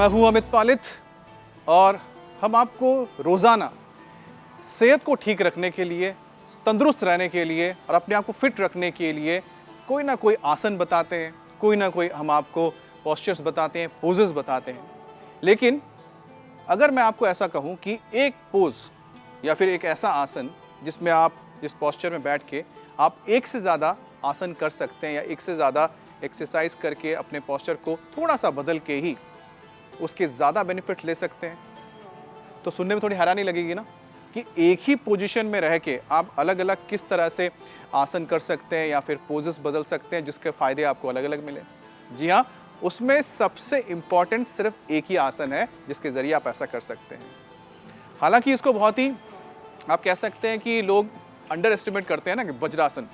मैं हूं अमित पालित और हम आपको रोज़ाना सेहत को ठीक रखने के लिए, तंदुरुस्त रहने के लिए और अपने आप को फिट रखने के लिए कोई ना कोई आसन बताते हैं, कोई ना कोई हम आपको पोस्चर्स बताते हैं, पोजेस बताते हैं। लेकिन अगर मैं आपको ऐसा कहूं कि एक पोज या फिर एक ऐसा आसन जिसमें आप इस पोस्चर में बैठ के आप एक से ज़्यादा आसन कर सकते हैं या एक से ज़्यादा एक्सरसाइज करके अपने पोस्चर को थोड़ा सा बदल के ही उसके ज़्यादा बेनिफिट ले सकते हैं, तो सुनने में थोड़ी हैरानी लगेगी ना कि एक ही पोजीशन में रह के आप अलग अलग किस तरह से आसन कर सकते हैं या फिर पोजेस बदल सकते हैं जिसके फ़ायदे आपको अलग अलग मिले। जी हाँ, उसमें सबसे इम्पॉर्टेंट सिर्फ एक ही आसन है जिसके ज़रिए आप ऐसा कर सकते हैं। हालांकि इसको बहुत ही आप कह सकते हैं कि लोग अंडर एस्टिमेट करते हैं ना कि वज्रासन,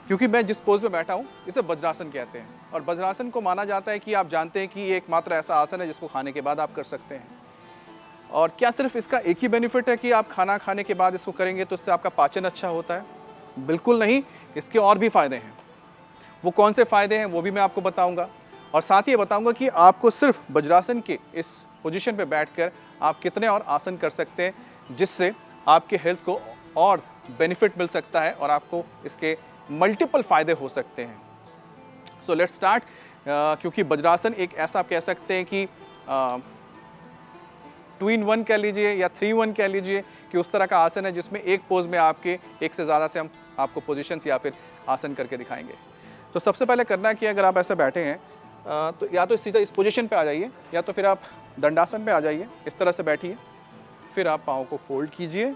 क्योंकि मैं जिस पोज में बैठा हूँ इसे वज्रासन कहते हैं और वज्रासन को माना जाता है कि आप जानते हैं कि ये एकमात्र ऐसा आसन है जिसको खाने के बाद आप कर सकते हैं। और क्या सिर्फ इसका एक ही बेनिफिट है कि आप खाना खाने के बाद इसको करेंगे तो इससे आपका पाचन अच्छा होता है? बिल्कुल नहीं, इसके और भी फ़ायदे हैं। वो कौन से फ़ायदे हैं वो भी मैं आपको बताऊंगा और साथ ही ये बताऊंगा कि आपको सिर्फ वज्रासन के इस पोजीशन पे बैठकर आप कितने और आसन कर सकते हैं जिससे आपके हेल्थ को और बेनिफिट मिल सकता है और आपको इसके मल्टीपल फ़ायदे हो सकते हैं। So let's start. क्योंकि वज्रासन एक ऐसा आप कह सकते हैं कि 2 in 1 कह लीजिए या 3 in 1 कह लीजिए कि उस तरह का आसन है जिसमें एक पोज में आपके एक से ज़्यादा से हम आपको पोजीशंस या फिर आसन करके दिखाएंगे। तो सबसे पहले करना है कि अगर आप ऐसे बैठे हैं तो या तो सीधा इस पोजीशन पे आ जाइए या तो फिर आप दंडासन पे आ जाइए। इस तरह से बैठिए, फिर आप पाँव को फोल्ड कीजिए,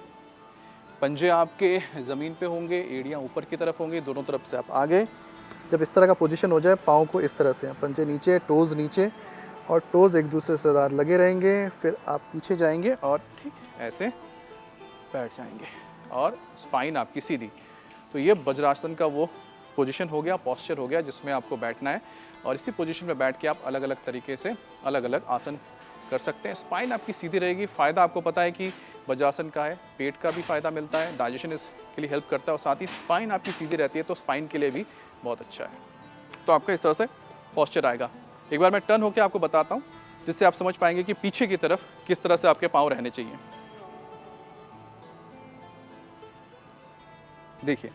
पंजे आपके ज़मीन पे होंगे, एड़ियाँ ऊपर की तरफ होंगी, दोनों तरफ से आप आगे। जब इस तरह का पोजीशन हो जाए, पाँव को इस तरह से, पंजे नीचे, टोज़ नीचे और टोज़ एक दूसरे से लगे रहेंगे। फिर आप पीछे जाएंगे और ठीक ऐसे बैठ जाएंगे और स्पाइन आपकी सीधी। तो ये वज्रासन का वो पोजीशन हो गया, पोस्चर हो गया जिसमें आपको बैठना है और इसी पोजीशन में बैठ के आप अलग अलग तरीके से अलग अलग आसन कर सकते हैं। स्पाइन आपकी सीधी रहेगी। फ़ायदा आपको पता है कि वज्रासन का है, पेट का भी फ़ायदा मिलता है, डाइजेशन इसके लिए हेल्प करता है और साथ ही स्पाइन आपकी सीधी रहती है तो स्पाइन के लिए भी बहुत अच्छा है। तो आपका इस तरह से पोस्चर आएगा। एक बार मैं टर्न होकर आपको बताता हूँ जिससे आप समझ पाएंगे कि पीछे की तरफ किस तरह से आपके पाँव रहने चाहिए। देखिए,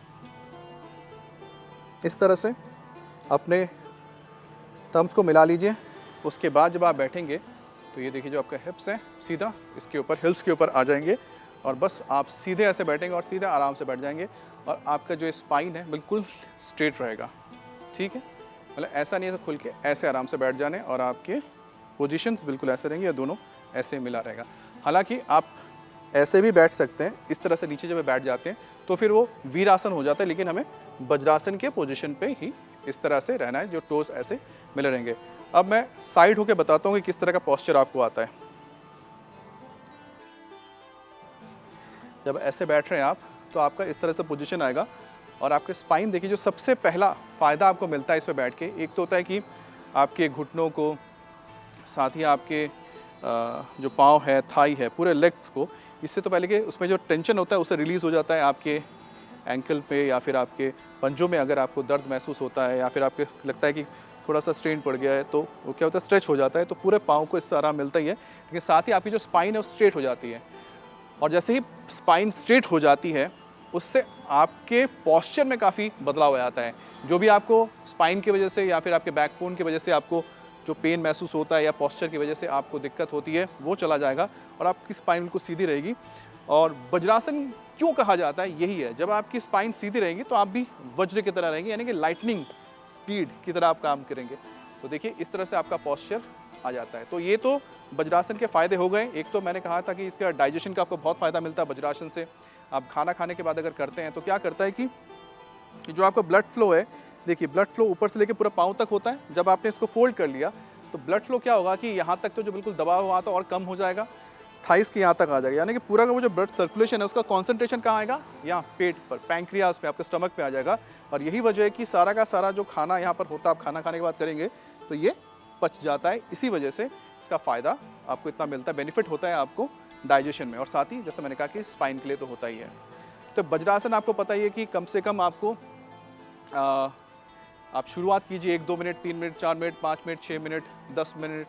इस तरह से अपने टर्म्स को मिला लीजिए। उसके बाद जब आप बैठेंगे तो ये देखिए जो आपका हिप्स है सीधा इसके ऊपर, हिल्स के ऊपर आ जाएंगे और बस आप सीधे ऐसे बैठेंगे और सीधे आराम से बैठ जाएंगे और आपका जो स्पाइन है बिल्कुल स्ट्रेट रहेगा। ठीक है, मतलब ऐसा नहीं है खुल के, ऐसे आराम से बैठ जाने और आपके पोजीशंस बिल्कुल ऐसे रहेंगे या दोनों ऐसे मिला रहेगा। हालांकि आप ऐसे भी बैठ सकते हैं, इस तरह से नीचे जब बैठ जाते हैं तो फिर वो वीरासन हो जाता है, लेकिन हमें वज्रासन के पोजीशन पे ही इस तरह से रहना है जो टोज ऐसे मिले रहेंगे। अब मैं साइड होके बताता हूँ कि किस तरह का पोस्चर आपको आता है। जब ऐसे बैठ रहे हैं आप तो आपका इस तरह से पोजीशन आएगा और आपके स्पाइन देखिए, जो सबसे पहला फ़ायदा आपको मिलता है इस पर बैठ के, एक तो होता है कि आपके घुटनों को, साथ ही आपके जो पाँव है, थाई है, पूरे लेग्स को, इससे तो पहले कि उसमें जो टेंशन होता है उसे रिलीज़ हो जाता है। आपके एंकल पे या फिर आपके पंजों में अगर आपको दर्द महसूस होता है या फिर आपको लगता है कि थोड़ा सा स्ट्रेन पड़ गया है तो वो क्या होता है, स्ट्रेच हो जाता है, तो पूरे पाँव को इससे आराम मिलता ही है। लेकिन साथ ही आपकी जो स्पाइन है वो स्ट्रेट हो जाती है और जैसे ही स्पाइन स्ट्रेट हो जाती है उससे आपके पोस्चर में काफ़ी बदलाव आ जाता है। जो भी आपको स्पाइन की वजह से या फिर आपके बैकबोन की वजह से आपको जो पेन महसूस होता है या पोस्चर की वजह से आपको दिक्कत होती है वो चला जाएगा और आपकी स्पाइन बिल्कुल सीधी रहेगी। और वज्रासन क्यों कहा जाता है, यही है, जब आपकी स्पाइन सीधी रहेगी तो आप भी वज्र की तरह रहेंगे, यानी कि लाइटनिंग स्पीड की तरह आप काम करेंगे। तो देखिए इस तरह से आपका पोस्चर आ जाता है। तो ये तो वज्रासन के फ़ायदे हो गए। एक तो मैंने कहा था कि इसका डाइजेशन का आपको बहुत फ़ायदा मिलता है वज्रासन से। आप खाना खाने के बाद अगर करते हैं तो क्या करता है कि जो आपका ब्लड फ्लो है, देखिए ब्लड फ्लो ऊपर से लेकर पूरा पाँव तक होता है। जब आपने इसको फोल्ड कर लिया तो ब्लड फ्लो क्या होगा कि यहाँ तक तो जो बिल्कुल दबाव वहाँ तो और कम हो जाएगा, थाइस के यहाँ तक आ जाएगा, यानी कि पूरा का वो जो ब्लड सर्कुलेशन है उसका कॉन्सेंट्रेशन कहाँ आएगा, यहाँ पेट पर, पैंक्रियाज पे, आपके स्टमक पे आ जाएगा। और यही वजह है कि सारा का सारा जो खाना यहाँ पर होता है, आप खाना खाने के बाद करेंगे तो ये पच जाता है। इसी वजह से इसका फ़ायदा आपको इतना मिलता है, बेनिफिट होता है आपको डाइजेशन में और साथ ही जैसे मैंने कहा कि स्पाइन के लिए तो होता ही है। तो वज्रासन आपको पता ही है कि कम से कम आपको आप शुरुआत कीजिए 1-2 minute, 3 minute, 4 minute, 5 minute, 6 minute, 10 minute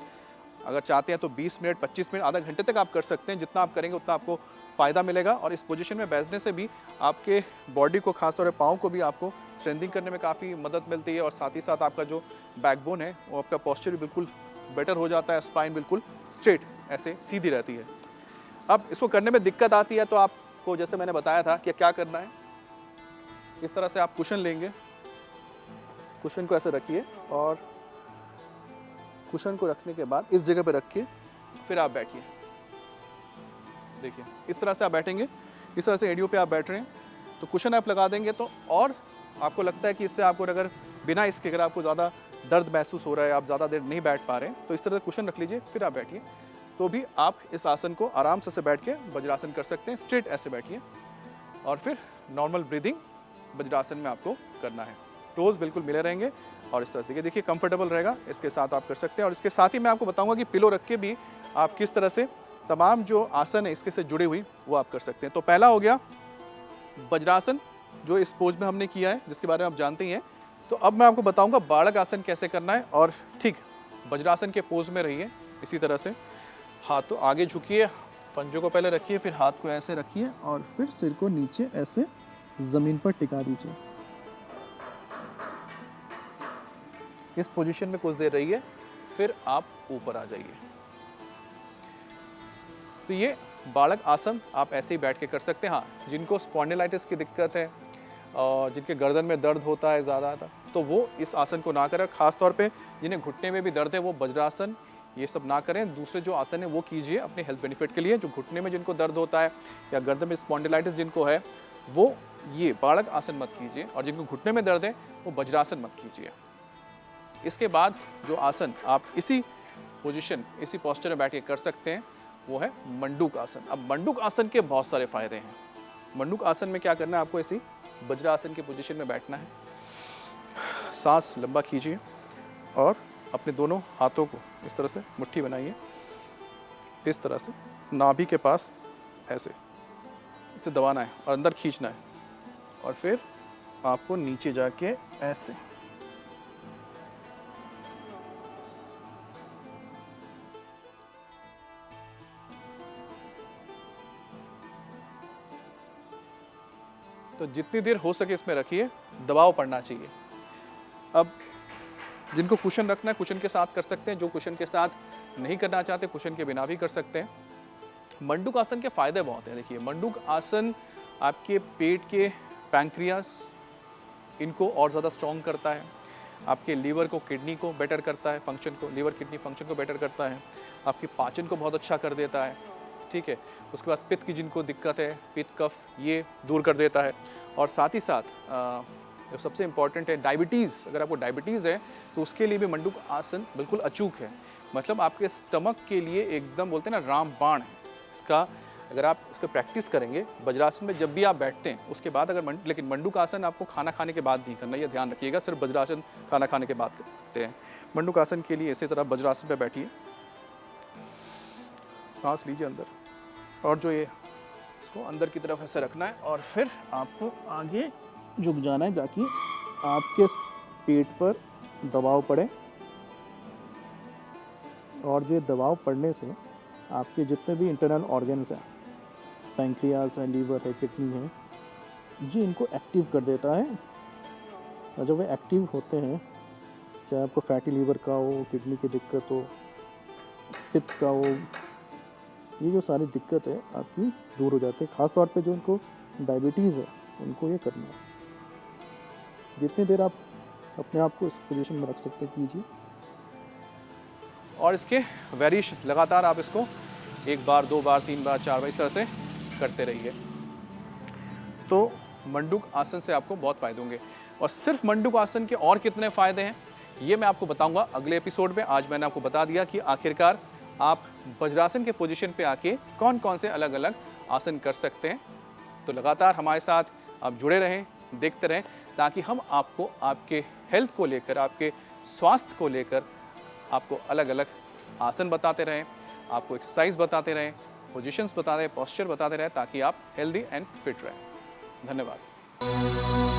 अगर चाहते हैं तो 20 मिनट, 25 मिनट, आधा घंटे तक आप कर सकते हैं। जितना आप करेंगे उतना आपको फ़ायदा मिलेगा। और इस पोजीशन में बैठने से भी आपके बॉडी को, खासतौर पर पाँव को भी आपको स्ट्रेंथिंग करने में काफ़ी मदद मिलती है। और साथ ही साथ आपका जो बैकबोन है वो आपका पोस्चर भी बिल्कुल बेटर हो जाता है। स्पाइन बिल्कुल स्ट्रेट ऐसे सीधी रहती है। अब इसको करने में दिक्कत आती है तो आपको जैसे मैंने बताया था कि क्या करना है, इस तरह से आप कुशन लेंगे, कुशन को ऐसे रखिए और कुशन को रखने के बाद इस जगह पे रख के फिर आप बैठिए। देखिए इस तरह से आप बैठेंगे, इस तरह से एडियो पे आप बैठ रहे हैं तो कुशन आप लगा देंगे तो और आपको लगता है कि इससे आपको अगर बिना इसके अगर आपको ज़्यादा दर्द महसूस हो रहा है, आप ज़्यादा देर नहीं बैठ पा रहे हैं तो इस तरह से कुशन रख लीजिए, फिर आप बैठिए। तो भी आप इस आसन को आराम से बैठ के वज्रासन कर सकते हैं। स्ट्रेट ऐसे बैठिए और फिर नॉर्मल ब्रीदिंग वज्रासन में आपको करना है। टोज बिल्कुल मिले रहेंगे और इस तरह से देखिए कंफर्टेबल रहेगा, इसके साथ आप कर सकते हैं। और इसके साथ ही मैं आपको बताऊंगा कि पिलो रख के भी आप किस तरह से तमाम जो आसन है इसके से जुड़े हुई वो आप कर सकते हैं। तो पहला हो गया वज्रासन, जो इस पोज में हमने किया है, जिसके बारे में आप जानते ही हैं। तो अब मैं आपको बताऊंगा बालक आसन कैसे करना है। और ठीक वज्रासन के पोज में रहिए, इसी तरह से हाथ तो आगे झुकिए, पंजों को पहले रखिए, फिर हाथ को ऐसे रखिए और फिर सिर को नीचे ऐसे ज़मीन पर टिका दीजिए। इस पोजीशन में कुछ देर रहिए, फिर आप ऊपर आ जाइए। तो ये बालक आसन आप ऐसे ही बैठ के कर सकते हैं। हाँ, जिनको स्पॉन्डिलाइटिस की दिक्कत है और जिनके गर्दन में दर्द होता है ज़्यादा, तो वो इस आसन को ना करें। खास तौर पे जिन्हें घुटने में भी दर्द है वो वज्रासन ये सब ना करें। दूसरे जो आसन है वो कीजिए अपने हेल्थ बेनिफिट के लिए। जो घुटने में जिनको दर्द होता है या गर्दन में स्पॉन्डिलाइटिस जिनको है वो ये बालक आसन मत कीजिए, और जिनको घुटने में दर्द है वो वज्रासन मत कीजिए। इसके बाद जो आसन आप इसी पोजीशन, इसी पोस्चर में बैठ के कर सकते हैं वो है मंडूक आसन। अब मंडूक आसन के बहुत सारे फायदे हैं। मंडूक आसन में क्या करना है, आपको इसी वज्रासन की पोजीशन में बैठना है। सांस लंबा खींचिए और अपने दोनों हाथों को इस तरह से मुट्ठी बनाइए, इस तरह से नाभि के पास ऐसे इसे दबाना है और अंदर खींचना है। और फिर आपको नीचे जाके ऐसे तो जितनी देर हो सके इसमें रखिए, दबाव पड़ना चाहिए। अब जिनको कुशन रखना है कुशन के साथ कर सकते हैं, जो कुशन के साथ नहीं करना चाहते कुशन के बिना भी कर सकते हैं। मंडूक आसन के फायदे बहुत हैं। देखिए मंडूक आसन आपके पेट के पैंक्रियास इनको और ज़्यादा स्ट्रॉन्ग करता है, आपके लीवर को, किडनी को बेटर करता है, फंक्शन को, लीवर किडनी फंक्शन को बेटर करता है, आपके पाचन को बहुत अच्छा कर देता है। ठीक है, उसके बाद पित्त की जिनको दिक्कत है, पित्त कफ, ये दूर कर देता है। और साथ ही साथ जो सबसे इम्पॉर्टेंट है डायबिटीज़, अगर आपको डायबिटीज़ है तो उसके लिए भी मंडूक आसन बिल्कुल अचूक है। मतलब आपके स्टमक के लिए एकदम बोलते हैं ना रामबाण है इसका। अगर आप इसका प्रैक्टिस करेंगे वज्रासन में जब भी आप बैठते हैं उसके बाद अगर लेकिन मंडूक आसन आपको खाना खाने के बाद नहीं करना, ये ध्यान रखिएगा। सिर्फ वज्रासन खाना खाने के बाद करते हैं। मंडूक आसन के लिए इसी तरह वज्रासन पे बैठिए, सांस लीजिए अंदर और जो ये इसको अंदर की तरफ ऐसे रखना है और फिर आपको आगे झुक जाना है ताकि आपके पेट पर दबाव पड़े। और जो दबाव पड़ने से आपके जितने भी इंटरनल ऑर्गन्स हैं, पैंक्रियास है, लीवर है, किडनी है, ये इनको एक्टिव कर देता है। और जब वे एक्टिव होते हैं, चाहे आपको फैटी लीवर का हो, किडनी की दिक्कत हो, पित्त का हो, ये जो सारी दिक्कत है आपकी दूर हो जाती है। ख़ास तौर पे जो उनको डायबिटीज़ है उनको ये करना है। जितनी देर आप अपने आप को इस पोजीशन में रख सकते कीजिए। और इसके वेरिएशन लगातार आप इसको 1 बार, 2 बार, 3 बार, 4 बार इस तरह से करते रहिए। तो मंडूक आसन से आपको बहुत फ़ायदे होंगे। और सिर्फ मंडूक आसन के और कितने फ़ायदे हैं ये मैं आपको बताऊंगा अगले एपिसोड में। आज मैंने आपको बता दिया कि आखिरकार आप वज्रासन के पोजीशन पे आके कौन कौन से अलग अलग आसन कर सकते हैं। तो लगातार हमारे साथ आप जुड़े रहें, देखते रहें, ताकि हम आपको आपके हेल्थ को लेकर, आपके स्वास्थ्य को लेकर आपको अलग अलग आसन बताते रहें, आपको एक्सरसाइज बताते रहें, पोजीशंस बताते रहें, पोस्चर बताते रहें, ताकि आप हेल्दी एंड फिट रहें। धन्यवाद।